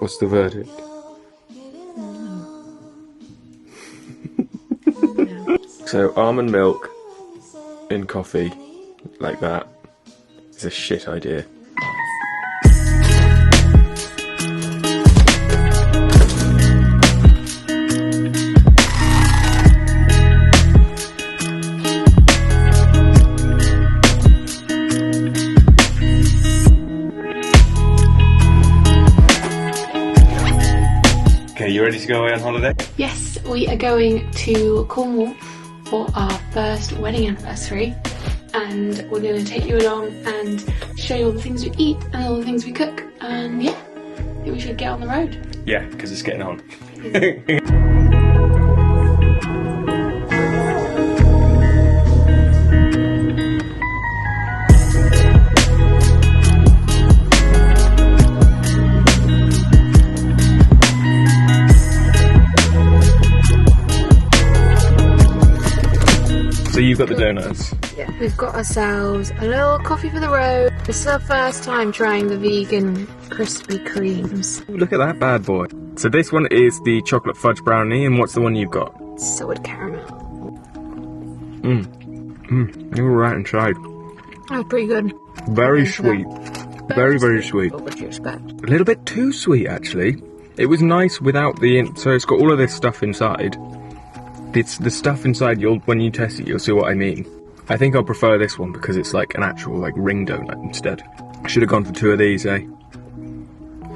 What's the verdict? So almond milk in coffee like that is a shit idea. Okay, you ready to go away on holiday? Yes, we are going to Cornwall for our first wedding anniversary, and we're going to take you along and show you all the things we eat and all the things we cook, and yeah, I think we should get on the road. Yeah, because it's getting on. So you've got the donuts. Yeah, we've got ourselves a little coffee for the road. This is our first time trying the vegan Krispy Kremes. Ooh, look at that bad boy. So this one is the chocolate fudge brownie, and what's the one you've got? Salted caramel. You're right inside. Oh, pretty good. Very sweet. Very, very sweet. What would you expect? A little bit too sweet, actually. It was nice without the... So it's got all of this stuff inside. It's the stuff inside, when you test it, you'll see what I mean. I think I'll prefer this one because it's like an actual ring donut instead. I should have gone for 2 of these, eh?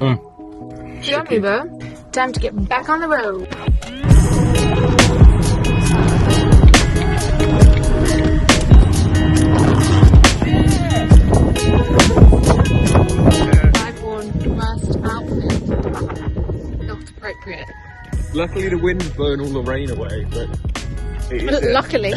Yummy, though. Time to get back on the road. I've worn the worst outfit. Not appropriate. Luckily the wind's blown all the rain away, but... Luckily.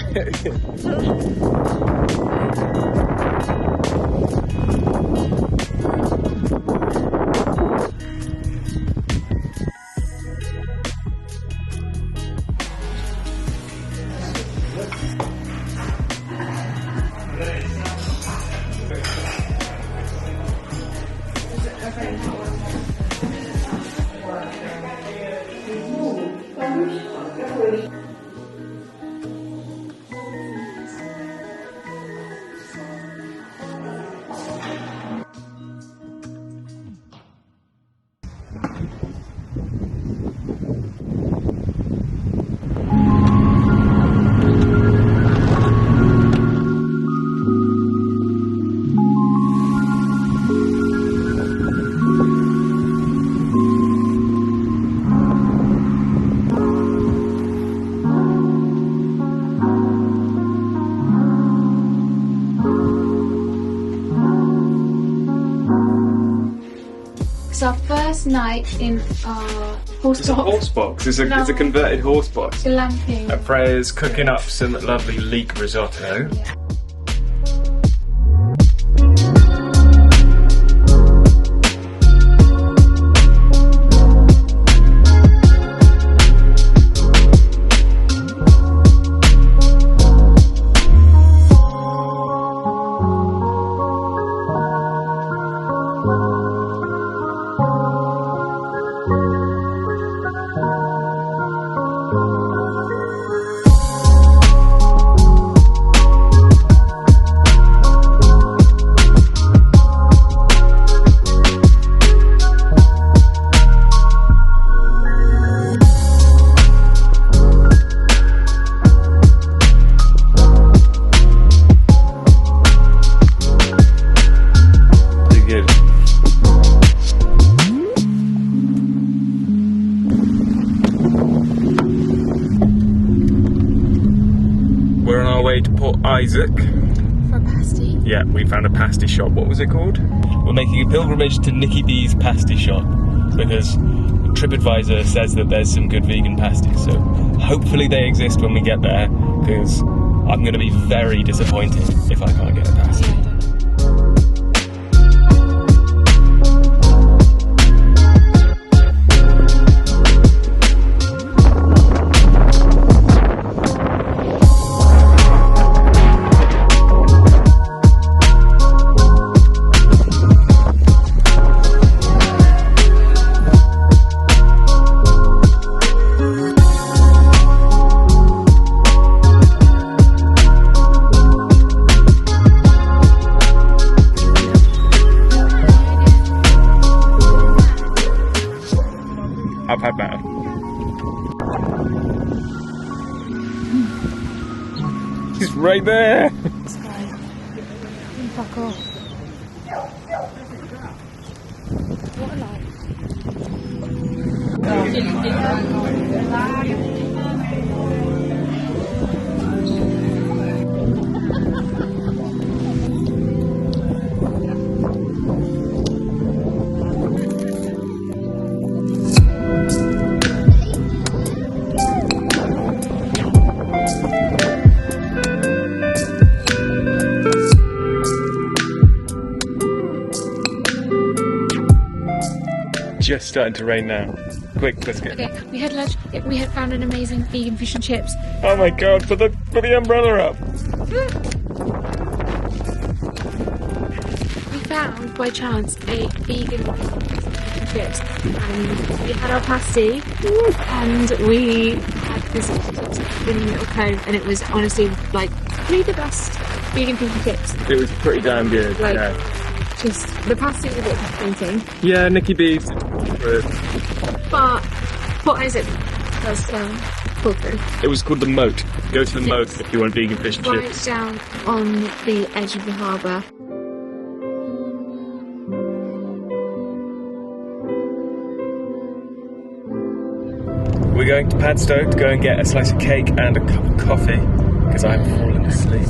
It's our first night in our horse box. It's a horse box. It's a converted horse box. Glamping. Freya's cooking up some lovely leek risotto. Yeah. Isaac. For a pasty? Yeah, we found a pasty shop. What was it called? We're making a pilgrimage to Nicky B's pasty shop because TripAdvisor says that there's some good vegan pasties, so hopefully they exist when we get there, because I'm going to be very disappointed if I can't get a pasty. Yeah, He's right there. This guy. Fuck off. What a life. Just starting to rain now. Quick, let's get. Okay, we had lunch. We had found an amazing vegan fish and chips. Oh my god! Put the umbrella up. We found by chance a vegan fish and chips, and we had our pasty, and we had this in a little cone, and it was honestly like really the best vegan fish and chips. It was pretty damn good. Like, yeah. Just the pasty was a bit disappointing. Yeah, Nikki B's. But what is it? That's pulled through. It was called the Moat. Go to the Moat if you want vegan fish and Right chips. down on the edge of the harbour. We're going to Padstow to go and get a slice of cake and a cup of coffee because I'm falling asleep.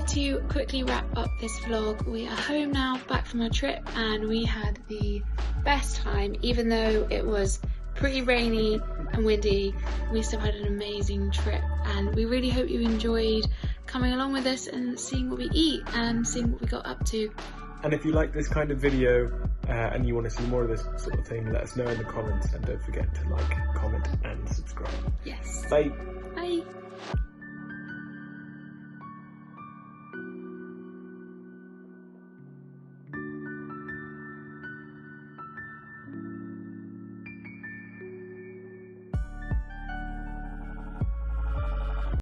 To quickly wrap up this vlog, we are home now, back from our trip, and we had the best time. Even though it was pretty rainy and windy, we still had an amazing trip, and we really hope you enjoyed coming along with us and seeing what we eat and seeing what we got up to. And if you like this kind of video and you want to see more of this sort of thing, let us know in the comments, and don't forget to like, comment and subscribe. Yes. Bye. Bye.